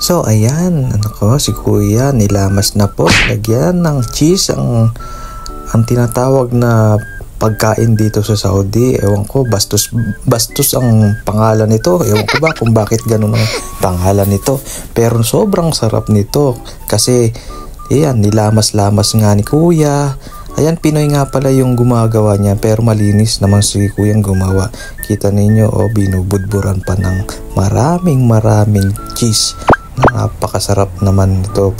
So ayan, ano ko, si kuya nilamas na po. Lagyan ng cheese ang tinatawag na pagkain dito sa Saudi. Ewan ko, bastos ang pangalan nito. Ewan ko ba kung bakit ganun ang pangalan nito. Pero sobrang sarap nito kasi ayan, nilamas-lamas nga ni kuya. Ayan, Pinoy nga pala yung gumagawa niya pero malinis naman si kuyang gumawa. Kita ninyo, binubudburan pa ng maraming cheese. Napakasarap naman ito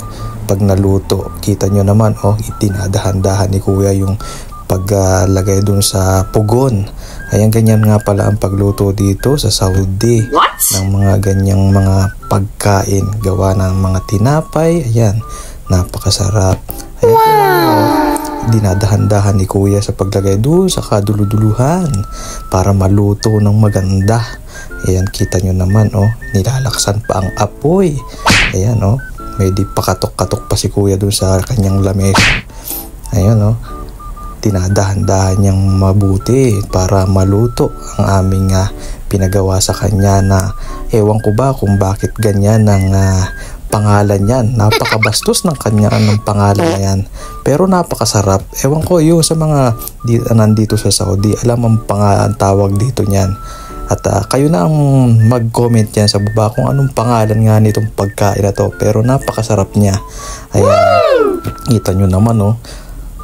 pag naluto. Kita nyo naman, itinadahan-dahan ni kuya yung paglagay dun sa pugon. Ayan, ganyan nga pala ang pagluto dito sa Saudi. What? Ng mga ganyang mga pagkain gawa ng mga tinapay. Ayan, napakasarap. Ayan, wow! Dinadahan-dahan ni kuya sa paglagay doon sa kaduluduluhan para maluto ng maganda. Ayan, kita nyo naman, nilalaksan pa ang apoy. Ayan, may di pakatok-katok pa si kuya doon sa kanyang lamesa. Ayan, dinadahan-dahan niyang mabuti para maluto ang aming pinagawa sa kanya na ewan ko ba kung bakit ganyan ang pangalan yan. Napakabastos ng kanya ng pangalan na yan. Pero napakasarap. Ewan ko yung sa mga nandito sa Saudi, alam ang tawag dito niyan. At kayo na ang mag-comment yan sa baba kung anong pangalan nga nitong pagkain na to. Pero napakasarap niya. Ayan. Kita nyo naman,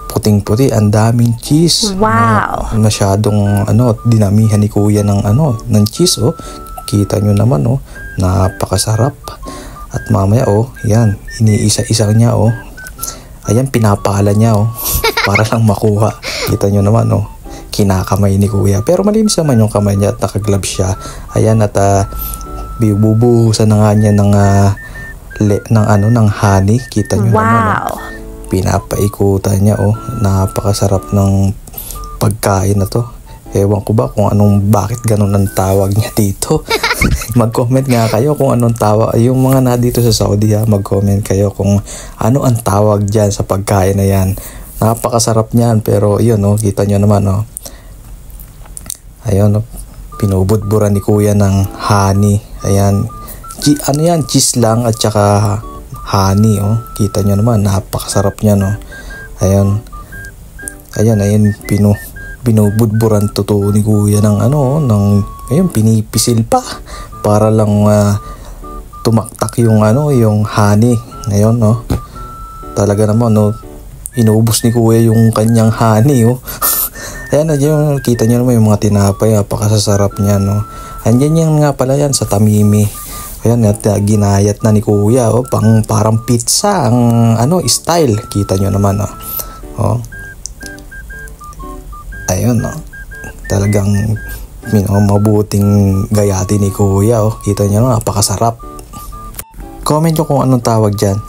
puting-puti, ang daming cheese. Wow. Masyadong dinamihan ni kuya ng cheese, Kita nyo naman, napakasarap. At mamaya, yan, iniisa-isa niya, ayan, pinapala niya, para lang makuha. Kita nyo naman, kinakamay ni kuya. Pero malinis naman yung kamay niya at nakaglove siya. Ayan, at bubuhusan na nga niya ng honey. Kita nyo naman, pinapaikutan niya, napakasarap ng pagkain na to. Ewan ko ba kung bakit ganun ang tawag niya dito. Mag-comment nga kayo kung anong tawag. Yung mga na dito sa Saudi, mag-comment kayo kung ano ang tawag dyan sa pagkain na yan. Napakasarap niyan, pero yun, kita nyo naman, ayun, pinubudburan ni kuya ng honey. Ayan, yan, cheese lang at saka honey, kita nyo naman, napakasarap niyan, Ayan, binubudburan totoo ni kuya ng ayun, pinipisil pa para lang tumaktak yung honey. Ngayon, talaga naman, inubos ni kuya yung kanyang honey, Ayan, yung kita niyo naman yung mga tinapay, napakasasarap niya, Andyan yan nga pala yan sa Tamimi. Ayan, at ginayat na ni kuya, parang pizza ang style. Kita niyo naman, ayun, talagang mabuting gayati ni kuya, Kita niyo, napakasarap. Comment nyo kung anong tawag dyan.